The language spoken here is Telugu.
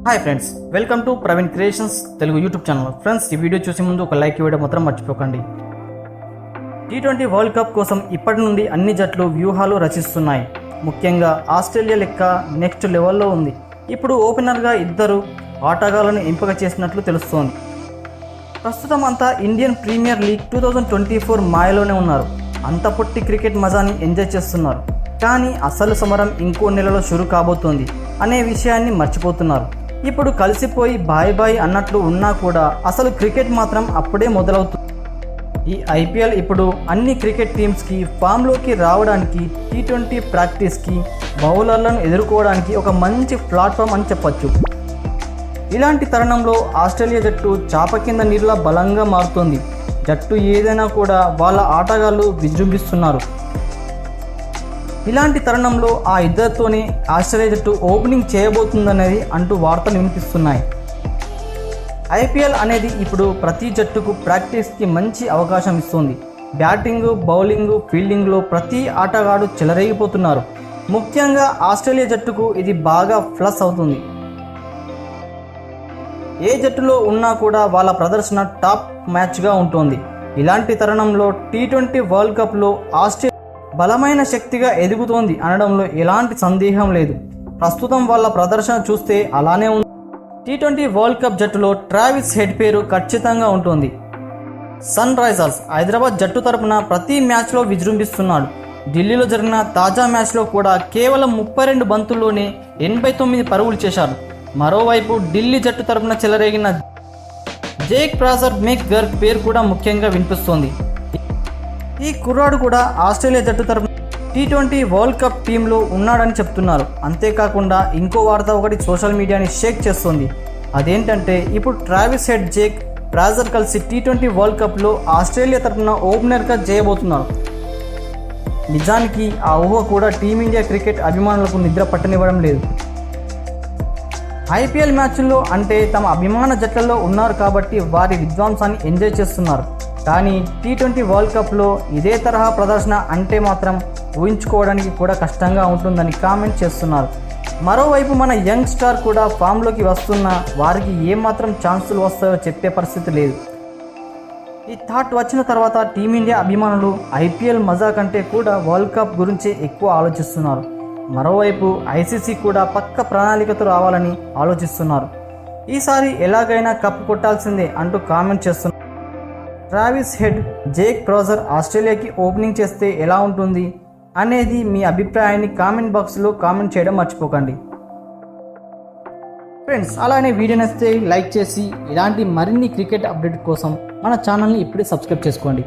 Hi friends, welcome to Praveen creations Telugu YouTube channel. Friends, ఈ వీడియో చూసే ముందు ఒక లైక్ ఇవ్వడం మాత్రం మర్చిపోకండి. T20 వరల్డ్ కప్ కోసం ఇప్పటి నుండి అన్ని జట్లు వ్యూహాలు రచిస్తున్నాయి. ముఖ్యంగా ఆస్ట్రేలియా లెక్క నెక్స్ట్ లెవెల్లో ఉంది. ఇప్పుడు ఓపెనర్గా ఇద్దరు ఆటగాళ్లను ఎంపిక చేసినట్లు తెలుస్తోంది. ప్రస్తుతం అంతా ఇండియన్ ప్రీమియర్ లీగ్ 2024 మాయలోనే ఉన్నారు. అంత పొట్టి క్రికెట్ మజాని ఎంజాయ్ చేస్తున్నారు. కానీ అసలు సమరం ఇంకో నెలలో షురు కాబోతోంది అనే విషయాన్ని మర్చిపోతున్నారు. ఇప్పుడు కలిసిపోయి బాయ్ బాయ్ అన్నట్లు ఉన్నా కూడా అసలు క్రికెట్ మాత్రం అప్పుడే మొదలవుతుంది. ఈ ఐపీఎల్ ఇప్పుడు అన్ని క్రికెట్ టీమ్స్కి ఫామ్లోకి రావడానికి, T20 ప్రాక్టీస్కి, బౌలర్లను ఎదుర్కోవడానికి ఒక మంచి ప్లాట్ఫామ్ అని చెప్పొచ్చు. ఇలాంటి తరుణంలో ఆస్ట్రేలియా జట్టు చాప కింద నీరులా బలంగా మారుతోంది. జట్టు ఏదైనా కూడా వాళ్ళ ఆటగాళ్లు విజృంభిస్తున్నారు. ఇలాంటి తరుణంలో ఆ ఇద్దరితోనే ఆస్ట్రేలియా జట్టు ఓపెనింగ్ చేయబోతుందనేది అంటూ వార్తలు వినిపిస్తున్నాయి. ఐపీఎల్ అనేది ఇప్పుడు ప్రతి జట్టుకు ప్రాక్టీస్కి మంచి అవకాశం ఇస్తుంది. బ్యాటింగ్, బౌలింగ్, ఫీల్డింగ్లో ప్రతి ఆటగాడు చెలరేగిపోతున్నారు. ముఖ్యంగా ఆస్ట్రేలియా జట్టుకు ఇది బాగా ప్లస్ అవుతుంది. ఏ జట్టులో ఉన్నా కూడా వాళ్ళ ప్రదర్శన టాప్ మ్యాచ్గా ఉంటుంది. ఇలాంటి తరుణంలో T20 వరల్డ్ కప్లో ఆస్ట్రేలియా బలమైన శక్తిగా ఎదుగుతోంది అనడంలో ఎలాంటి సందేహం లేదు. ప్రస్తుతం వాళ్ళ ప్రదర్శన చూస్తే అలానే ఉంది. T20 వరల్డ్ కప్ జట్టులో ట్రావిస్ హెడ్ పేరు ఖచ్చితంగా ఉంటుంది. సన్ రైజర్స్ హైదరాబాద్ జట్టు తరపున ప్రతి మ్యాచ్లో విజృంభిస్తున్నాడు. ఢిల్లీలో జరిగిన తాజా మ్యాచ్లో కూడా కేవలం 32 బంతుల్లోనే 89 పరుగులు చేశారు. మరోవైపు ఢిల్లీ జట్టు తరపున చెలరేగిన జేక్ ఫ్రాజర్ మెక్ గర్గ్ పేరు కూడా ముఖ్యంగా వినిపిస్తోంది. ఈ కుర్రాడు కూడా ఆస్ట్రేలియా జట్టు తరపున T20 వరల్డ్ కప్ టీంలో ఉన్నాడని చెప్తున్నారు. అంతేకాకుండా ఇంకో వార్త ఒకటి సోషల్ మీడియాని షేక్ చేస్తుంది. అదేంటంటే ఇప్పుడు ట్రావిస్ హెడ్, జేక్ ఫ్రాజర్ కలిసి T20 వరల్డ్ కప్లో ఆస్ట్రేలియా తరపున ఓపెనర్గా చేయబోతున్నారు. నిజానికి ఆ ఊహ కూడా టీమిండియా క్రికెట్ అభిమానులకు నిద్ర పట్టనివ్వడం లేదు. ఐపీఎల్ మ్యాచ్ల్లో అంటే తమ అభిమాన జట్లలో ఉన్నారు కాబట్టి వారి విధ్వంసాన్ని ఎంజాయ్ చేస్తున్నారు. కానీ T20 వరల్డ్ కప్లో ఇదే తరహా ప్రదర్శన అంటే మాత్రం ఊహించుకోవడానికి కూడా కష్టంగా ఉంటుందని కామెంట్ చేస్తున్నారు. మరోవైపు మన యంగ్ స్టార్ కూడా ఫామ్లోకి వస్తున్నా వారికి ఏమాత్రం ఛాన్సులు వస్తాయో చెప్పే పరిస్థితి లేదు. ఈ థాట్ వచ్చిన తర్వాత టీమిండియా అభిమానులు ఐపీఎల్ మజా కంటే కూడా వరల్డ్ కప్ గురించే ఎక్కువ ఆలోచిస్తున్నారు. మరోవైపు ఐసీసీ కూడా పక్క ప్రణాళికతో రావాలని ఆలోచిస్తున్నారు. ఈసారి ఎలాగైనా కప్ కొట్టాల్సిందే అంటూ కామెంట్ చేస్తున్నారు. ట్రావిస్ హెడ్, జేక్ ఫ్రాజర్ ఆస్ట్రేలియాకి ఓపెనింగ్ చేస్తే ఎలా ఉంటుంది అనేది మీ అభిప్రాయాన్ని కామెంట్ బాక్స్లో కామెంట్ చేయడం మర్చిపోకండి. ఫ్రెండ్స్, అలానే వీడియో నచ్చితే లైక్ చేసి ఇలాంటి మరిన్ని క్రికెట్ అప్డేట్ కోసం మన ఛానల్ని ఇప్పుడే సబ్స్క్రైబ్ చేసుకోండి.